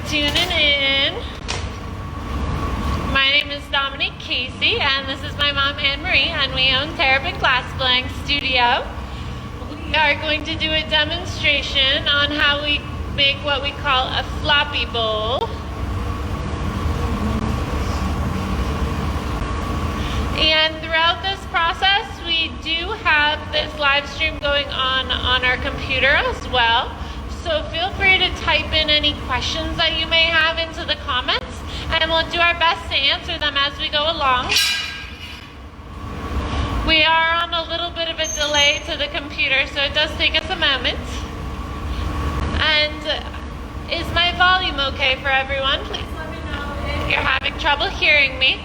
tuning in. My name is Dominique, Caissie, and this is my mom, Anne-Marie, and we own Terrapin Glassblowing Studio. We are going to do a demonstration on how we make what we call a floppy bowl. And throughout this process, we do have this live stream going on our computer as well. So feel free to type in any questions that you may have into the comments, and we'll do our best to answer them as we go along. We are on a little bit of a delay to the computer, so it does take us a moment. And is my volume okay for everyone? Please let me know if you're having trouble hearing me.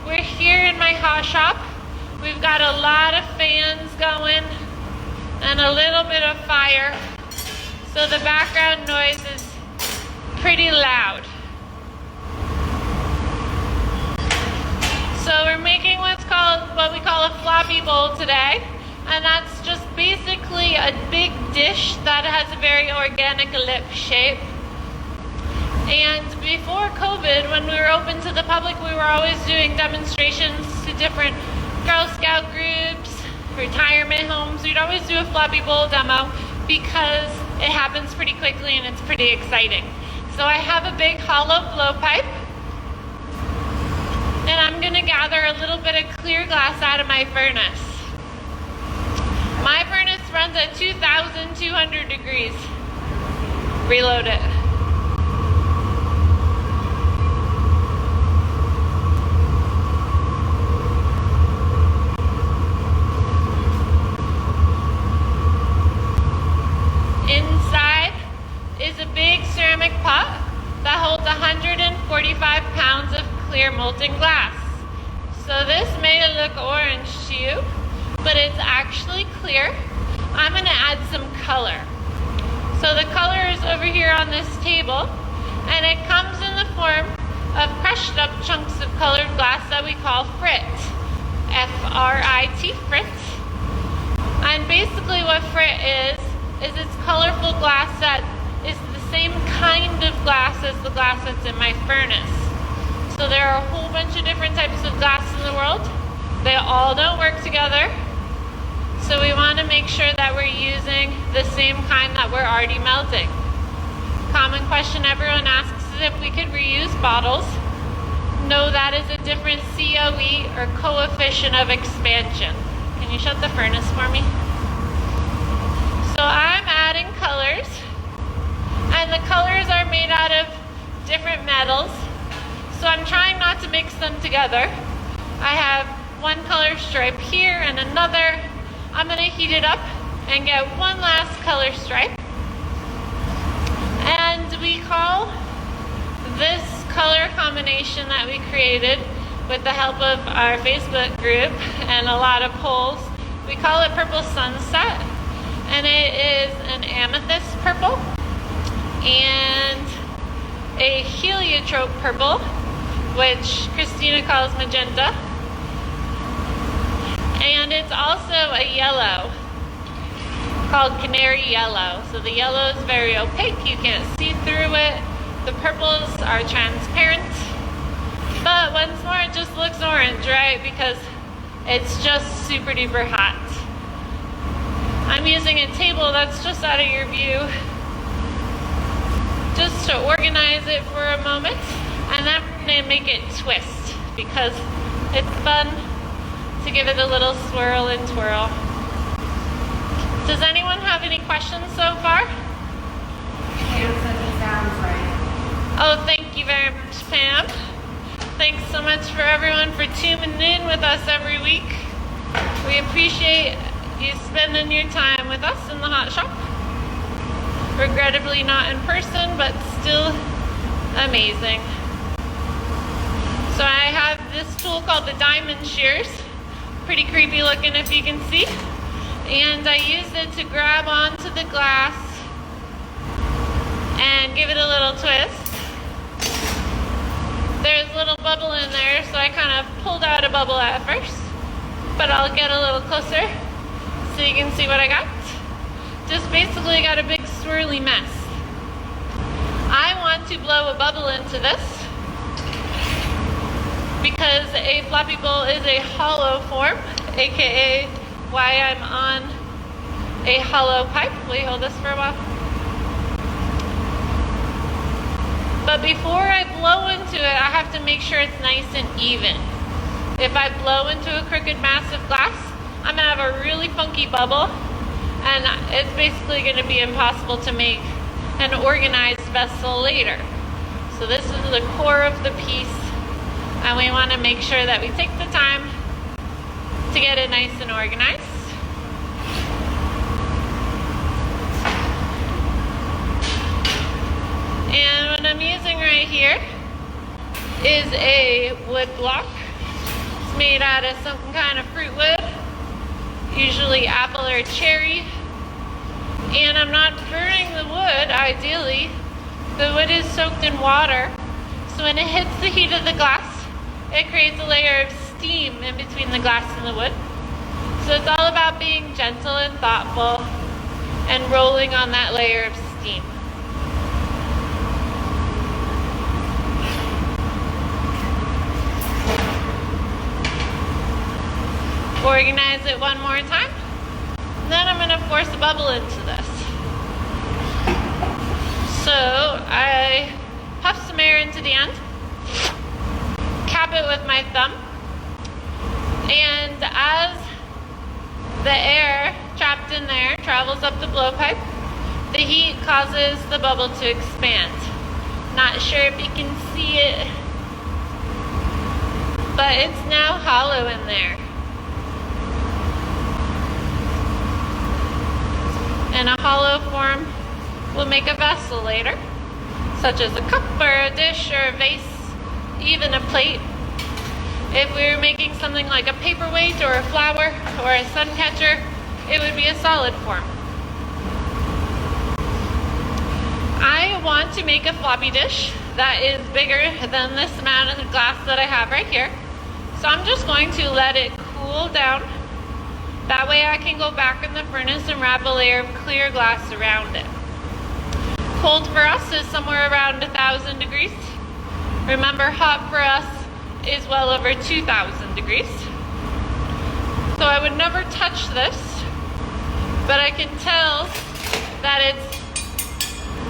We're here in my hot shop. We've got a lot of fans going and a little bit of fire. So the background noise is pretty loud. So we're making what we call a floppy bowl today. And that's just basically a big dish that has a very organic lip shape. And before COVID, when we were open to the public, we were always doing demonstrations to different Girl Scout groups, retirement homes. We'd always do a floppy bowl demo because it happens pretty quickly and it's pretty exciting. So I have a big hollow blowpipe, and I'm gonna gather a little bit of clear glass out of my furnace. My furnace runs at 2,200 degrees. Reload it. Inside is a big ceramic pot that holds 145 pounds of clear molten glass. So this may look orange to you, but it's actually clear. I'm going to add some color. So the color is over here on this table, and it comes in the form of crushed up chunks of colored glass that we call frit. F-R-I-T, frit. And basically what frit is it's colorful glass that is the same kind of glass as the glass that's in my furnace. So there are a whole bunch of different types of glass in the world. They all don't work together. So we want to make sure that we're using the same kind that we're already melting. Common question everyone asks is if we could reuse bottles. No, that is a different COE or coefficient of expansion. Can you shut the furnace for me? So I'm adding colors, and the colors are made out of different metals. So I'm trying not to mix them together. I have one color stripe here and another. I'm going to heat it up and get one last color stripe. And we call this color combination that we created with the help of our Facebook group and a lot of polls, we call it Purple Sunset. And it is an amethyst purple and a heliotrope purple, which Christina calls magenta. And it's also a yellow called canary yellow. So the yellow is very opaque, you can't see through it. The purples are transparent. But once more, it just looks orange, right? Because it's just super duper hot. I'm using a table that's just out of your view just to organize it for a moment, and then we're going to make it twist because it's fun to give it a little swirl and twirl. Does anyone have any questions so far? Pam said it sounds right. Oh, thank you very much, Pam. Thanks so much for everyone for tuning in with us every week. We appreciate you spending your time with us in the hot shop. Regrettably not in person, but still amazing. So I have this tool called the diamond shears. Pretty creepy looking if you can see. And I use it to grab onto the glass and give it a little twist. There's a little bubble in there, so I kind of pulled out a bubble at first, but I'll get a little closer so you can see what I got. Just basically got a big swirly mess. I want to blow a bubble into this because a floppy bowl is a hollow form, aka why I'm on a hollow pipe. Will you hold this for a while? But before I blow into it, I have to make sure it's nice and even. If I blow into a crooked mass of glass, I'm gonna have a really funky bubble, and it's basically gonna be impossible to make an organized vessel later. So this is the core of the piece, and we wanna make sure that we take the time to get it nice and organized. And what I'm using right here is a wood block. It's made out of some kind of fruit wood, usually apple or cherry. And I'm not burning the wood, ideally. The wood is soaked in water, so when it hits the heat of the glass, it creates a layer of steam in between the glass and the wood. So it's all about being gentle and thoughtful and rolling on that layer of steam. Organize it one more time. Then I'm going to force a bubble into this. So I puff some air into the end, cap it with my thumb, and as the air trapped in there travels up the blowpipe, the heat causes the bubble to expand. Not sure if you can see it, but it's now hollow in there. And a hollow form will make a vessel later, such as a cup or a dish or a vase, even a plate. If we were making something like a paperweight or a flower or a sun catcher, it would be a solid form. I want to make a floppy dish that is bigger than this amount of glass that I have right here. So I'm just going to let it cool down. That way I can go back in the furnace and wrap a layer of clear glass around it. Cold for us is somewhere around 1,000 degrees. Remember, hot for us is well over 2,000 degrees. So I would never touch this, but I can tell that it's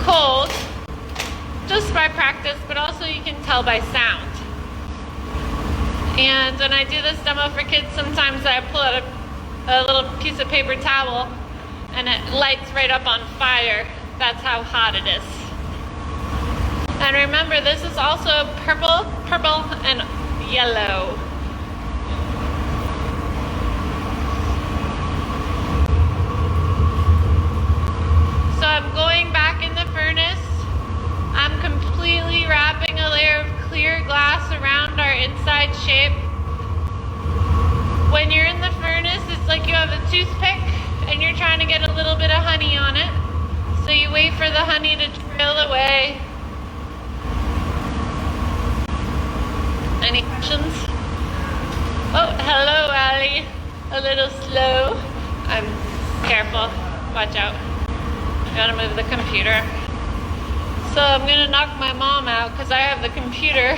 cold just by practice, but also you can tell by sound. And when I do this demo for kids, sometimes I pull out a little piece of paper towel and it lights right up on fire. That's how hot it is. And remember, this is also purple, and yellow. So I'm going back in the furnace. I'm completely wrapping a layer of clear glass around our inside shape. When you're in the furnace, it's like you have a toothpick and you're trying to get a little bit of honey on it. So you wait for the honey to trail away. Any questions? Oh, hello, Allie. A little slow. I'm careful. Watch out. I gotta move the computer. So I'm gonna knock my mom out because I have the computer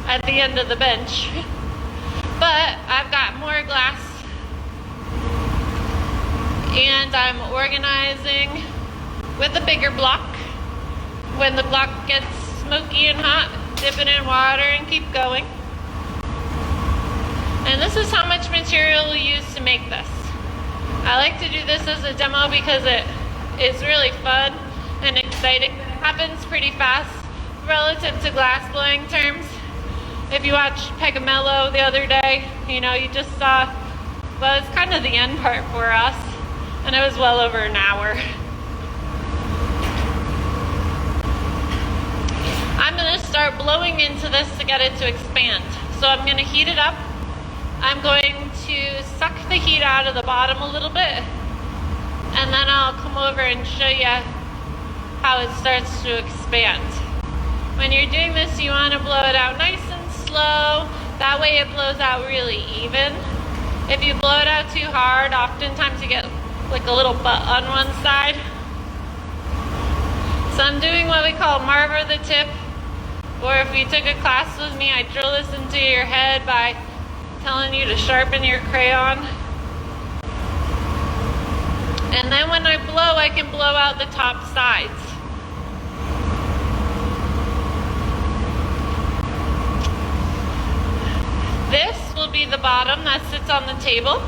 at the end of the bench. But I've got more glass and I'm organizing with a bigger block. When the block gets smoky and hot, dip it in water and keep going. And this is how much material we use to make this. I like to do this as a demo because it is really fun and exciting. It happens pretty fast relative to glass blowing terms. If you watched Pegamello the other day, you know, you just saw, well, it's kind of the end part for us, and it was well over an hour. I'm going to start blowing into this to get it to expand. So I'm going to heat it up. I'm going to suck the heat out of the bottom a little bit, and then I'll come over and show you how it starts to expand. When you're doing this, you want to blow it out nice and slow. That way it blows out really even. If you blow it out too hard, oftentimes you get like a little butt on one side. So I'm doing what we call marver the tip, or if you took a class with me, I drill this into your head by telling you to sharpen your crayon. And then when I blow, I can blow out the top sides. This will be the bottom that sits on the table.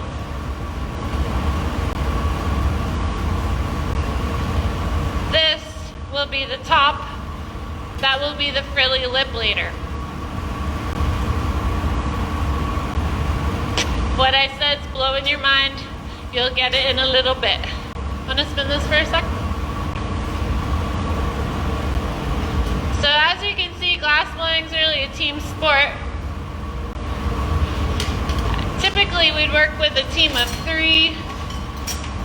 This will be the top. That will be the frilly lip later. What I said is blow in your mind. You'll get it in a little bit. Want to spin this for a sec? So as you can see, glass blowing is really a team sport. Typically we'd work with a team of 3,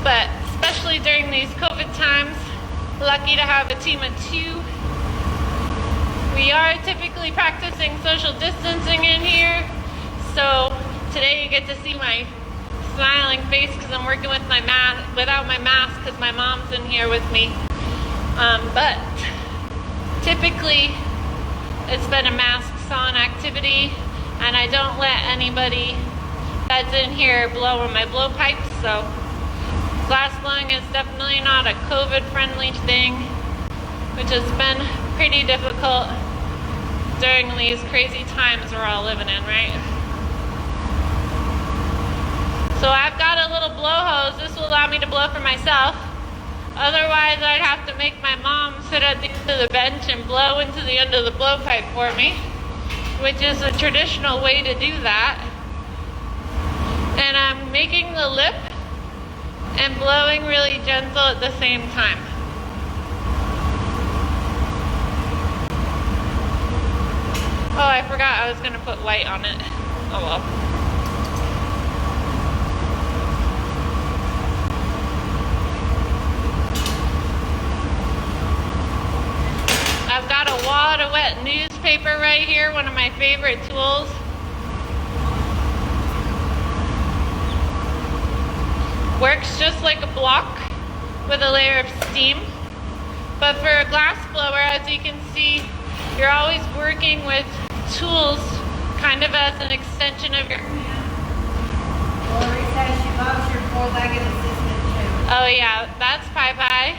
but especially during these COVID times, lucky to have a team of 2. We are typically practicing social distancing in here, so today you get to see my smiling face because I'm working with my without my mask because my mom's in here with me. But typically it's been a masks on activity, and I don't let anybody that's in here blow on my blowpipes, so glass blowing is definitely not a COVID friendly thing, which has been pretty difficult during these crazy times we're all living in, right? So I've got a little blow hose. This will allow me to blow for myself. Otherwise, I'd have to make my mom sit at the end of the bench and blow into the end of the blowpipe for me, which is a traditional way to do that. And I'm making the lip and blowing really gentle at the same time. Oh, I forgot I was going to put white on it. Oh well. I've got a wad of wet newspaper right here, one of my favorite tools. Works just like a block with a layer of steam. But for a glass blower, as you can see, you're always working with tools kind of as an extension of your... Lori says she loves your four-legged assistant too. Oh yeah, that's Pi Pi.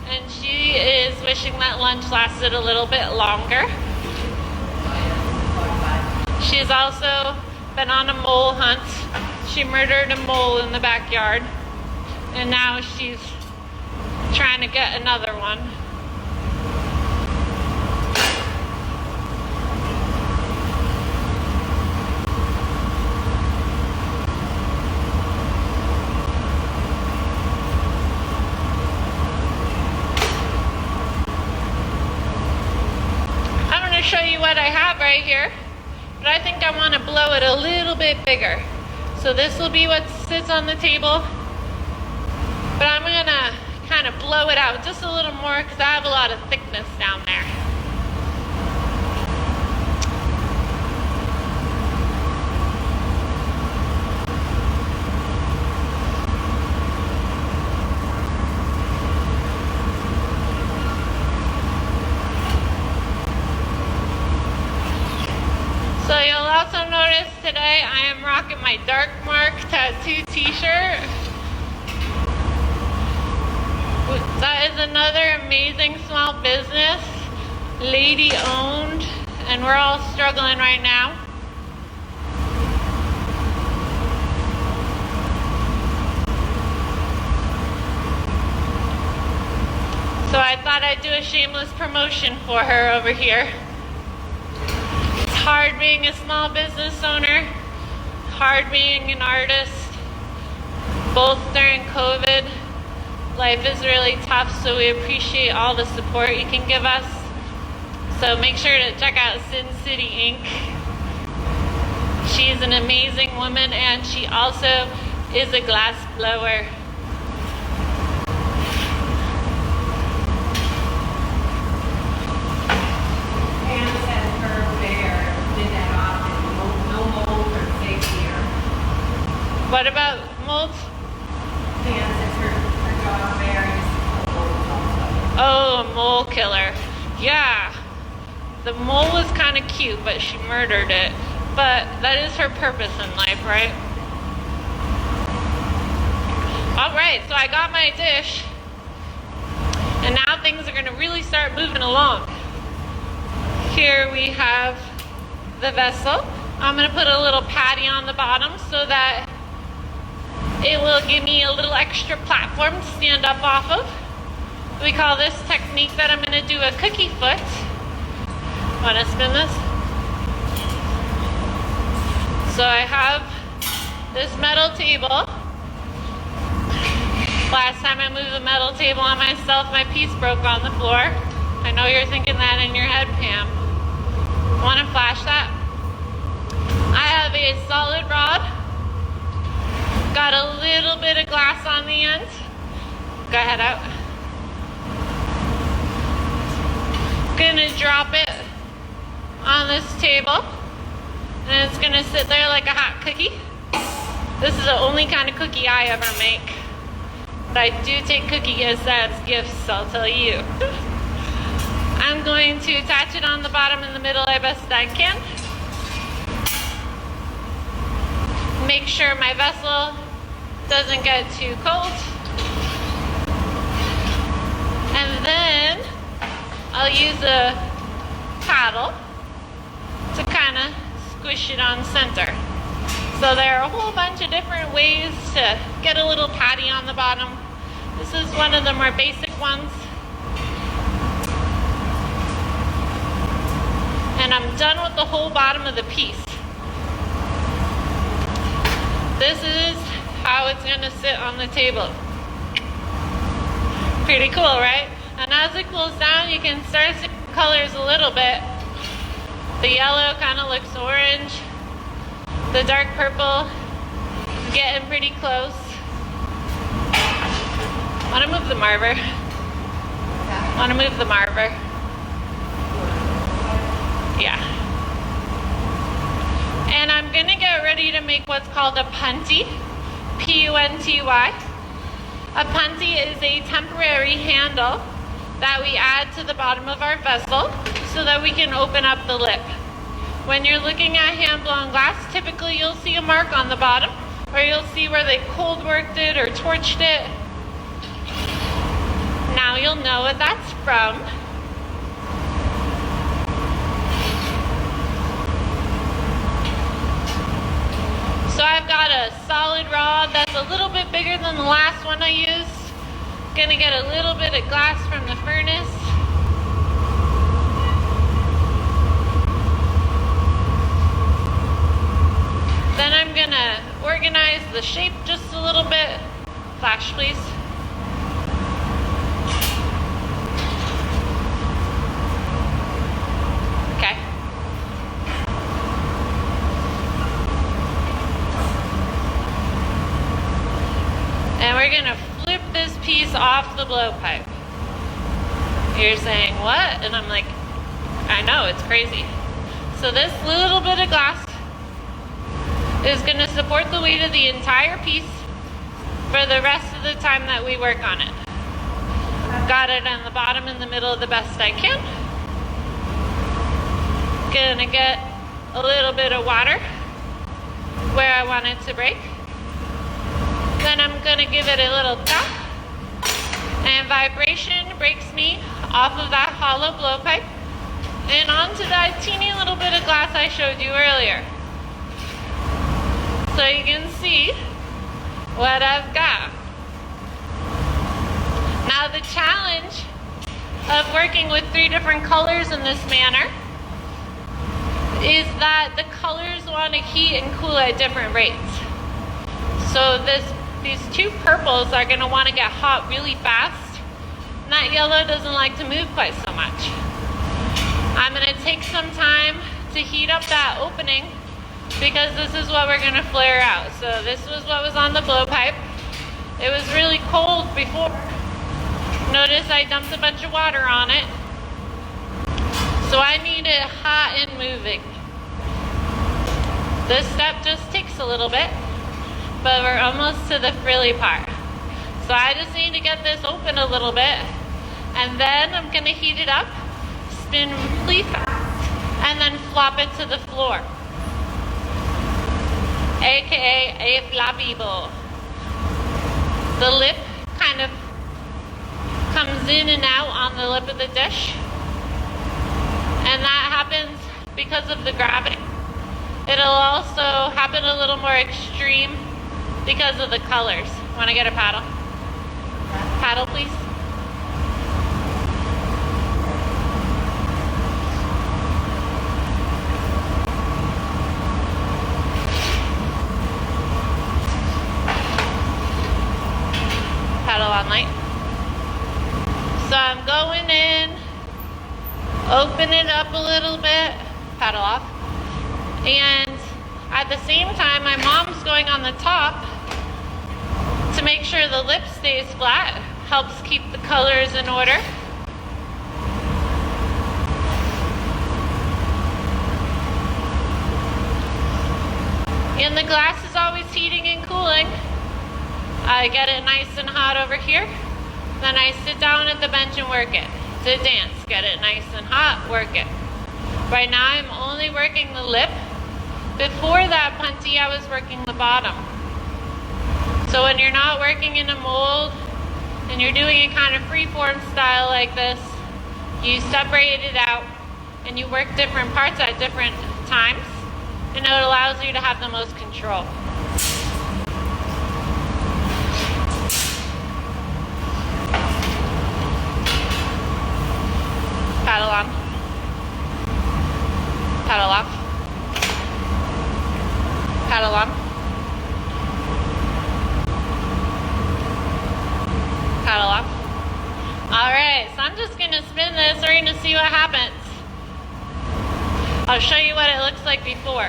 And she is wishing that lunch lasted a little bit longer. She's also been on a mole hunt. She murdered a mole in the backyard. And now she's trying to get another one. I'm going to show you what I have right here, but I think I want to blow it a little bit bigger. So this will be what sits on the table. But I'm going to kind of blow it out just a little more because I have a lot of thickness down there. So you'll also notice today I am rocking my Dark Mark tattoo t-shirt. That is another amazing small business, lady owned, and we're all struggling right now. So I thought I'd do a shameless promotion for her over here. It's hard being a small business owner, hard being an artist, both during COVID. Life is really tough, so we appreciate all the support you can give us. So make sure to check out Sin City Inc. She's an amazing woman, and she also is a glass blower. Pam says her bear did that often. No mold or safety or... What about mold? Pam says her dog bear used to pull molds also. Oh, a mole killer. Yeah. The mole was kind of cute, but she murdered it. But that is her purpose in life, right? Alright, so I got my dish. And now things are going to really start moving along. Here we have the vessel. I'm going to put a little patty on the bottom so that it will give me a little extra platform to stand up off of. We call this technique that I'm going to do a cookie foot. Want to spin this? So I have this metal table. Last time I moved the metal table on myself, my piece broke on the floor. I know you're thinking that in your head, Pam. Want to flash that? I have a solid rod. Got a little bit of glass on the end. Go ahead out. Gonna drop it on this table. And it's gonna sit there like a hot cookie. This is the only kind of cookie I ever make. But I do take cookie gifts as gifts, I'll tell you. I'm going to attach it on the bottom and the middle as best I can. Make sure my vessel doesn't get too cold. And then I'll use a paddle to kind of squish it on center. So there are a whole bunch of different ways to get a little patty on the bottom. This is one of the more basic ones. And I'm done with the whole bottom of the piece. This is how it's going to sit on the table. Pretty cool, right? And as it cools down, you can start seeing colors a little bit. The yellow kind of looks orange. The dark purple is getting pretty close. Want to move the marver? Want to move the marver? Yeah. And I'm going to get ready to make what's called a punty. P-U-N-T-Y. A punty is a temporary handle that we add to the bottom of our vessel so that we can open up the lip. When you're looking at hand-blown glass, typically you'll see a mark on the bottom, or you'll see where they cold worked it or torched it. Now you'll know what that's from. So I've got a solid rod that's a little bit bigger than the last one I used. Gonna get a little bit of glass from the furnace. Then I'm gonna organize the shape just a little bit. Flash, please. Okay. And we're gonna flip this piece off the blowpipe. You're saying, what? And I'm like, I know, it's crazy. So this little bit of glass is going to support the weight of the entire piece for the rest of the time that we work on it. Got it on the bottom and the middle the best I can. Gonna get a little bit of water where I want it to break. Then I'm gonna give it a little tap, and vibration breaks me off of that hollow blowpipe and onto that teeny little bit of glass I showed you earlier. So you can see what I've got. Now the challenge of working with 3 different colors in this manner is that the colors want to heat and cool at different rates. So these 2 purples are going to want to get hot really fast, and that yellow doesn't like to move quite so much. I'm going to take some time to heat up that opening because this is what we're going to flare out. So this was what was on the blowpipe. It was really cold before. Notice I dumped a bunch of water on it. So I need it hot and moving. This step just takes a little bit, but we're almost to the frilly part. So I just need to get this open a little bit, And then I'm gonna heat it up, spin really fast, and then flop it to the floor. AKA a floppy bowl. The lip kind of comes in and out on the lip of the dish. And that happens because of the gravity. It'll also happen a little more extreme because of the colors. Want to get a paddle? Paddle, please. Paddle on light. So I'm going in, open it up a little bit, paddle off. And at the same time, my mom's going on the top to make sure the lip stays flat. Helps keep the colors in order. And the glass is always heating and cooling. I get it nice and hot over here. Then I sit down at the bench and work it. To dance, get it nice and hot, work it. Right now I'm only working the lip. Before that punty, I was working the bottom. So when you're not working in a mold and you're doing a kind of freeform style like this, you separate it out and you work different parts at different times, and it allows you to have the most control. Paddle on. Paddle off. Paddle on. Paddle off. Alright, so I'm just going to spin this. We're going to see what happens. I'll show you what it looks like before.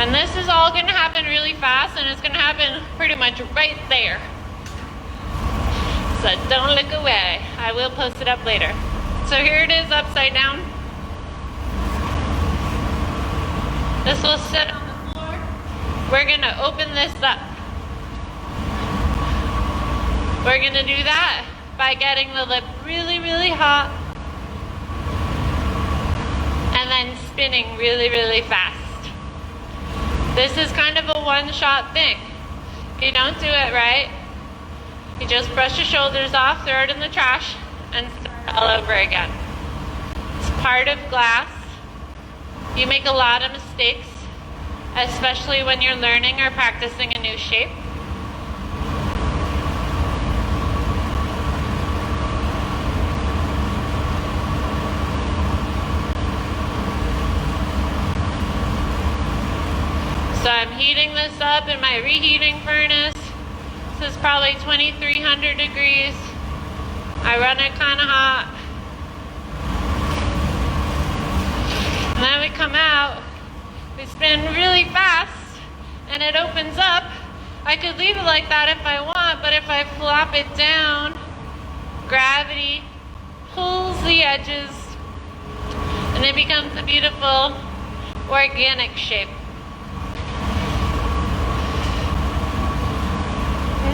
And this is all going to happen really fast, and it's going to happen pretty much right there. So don't look away. I will post it up later. So here it is upside down. This will sit on the floor. We're going to open this up. We're going to do that by getting the lip really, really hot and then spinning really, really fast. This is kind of a one-shot thing. If you don't do it right, you just brush your shoulders off, throw it in the trash, and start all over again. It's part of glass. You make a lot of mistakes, especially when you're learning or practicing a new shape. So I'm heating this up in my reheating furnace. This is probably 2300 degrees. I run it kind of hot. And then we come out, we spin really fast, and it opens up. I could leave it like that if I want, but if I flop it down, gravity pulls the edges, and it becomes a beautiful organic shape.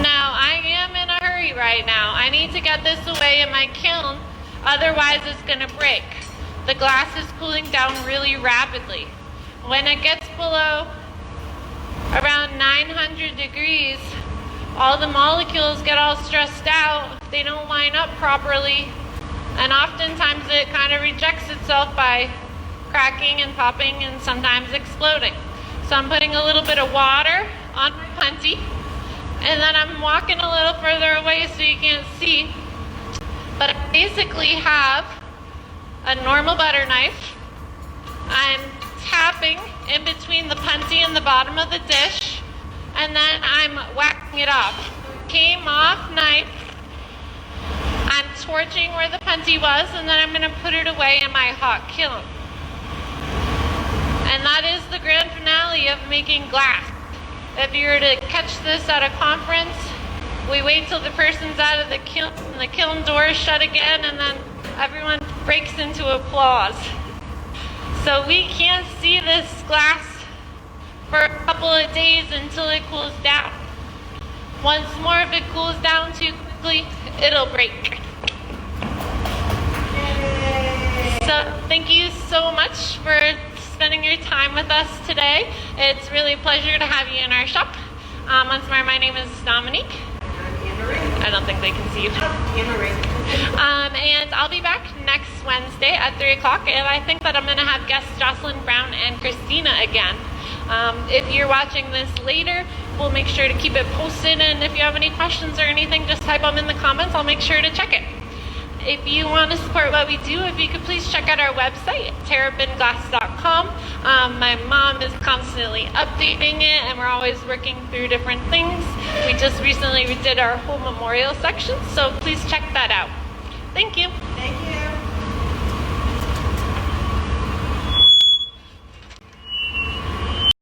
Now, I am in a hurry right now. I need to get this away in my kiln, otherwise it's going to break. The glass is cooling down really rapidly. When it gets below around 900 degrees, all the molecules get all stressed out. They don't line up properly, and oftentimes it kind of rejects itself by cracking and popping and sometimes exploding. So I'm putting a little bit of water on my punty, and then I'm walking a little further away so you can't see. But I basically have a normal butter knife. I'm tapping in between the punty and the bottom of the dish, and then I'm whacking it off. Came off knife. I'm torching where the punty was, and then I'm going to put it away in my hot kiln. And that is the grand finale of making glass. If you were to catch this at a conference, we wait till the person's out of the kiln and the kiln door is shut again, and then everyone breaks into applause. So we can't see this glass for a couple of days until it cools down. Once more of it cools down too quickly, it'll break. Yay. So thank you so much for spending your time with us today. It's really a pleasure to have you in our shop. Once more, my name is Dominique. I don't think they can see you. And I'll be back next Wednesday at 3 o'clock, and I think that I'm going to have guests Jocelyn Brown and Christina again. If you're watching this later, we'll make sure to keep it posted, and if you have any questions or anything, just type them in the comments. I'll make sure to check it. If you want to support what we do, if you could please check out our website, terrapinglass.com. My mom is constantly updating it, and we're always working through different things. We just recently did our whole memorial section, so please check that out. Thank you. Thank you.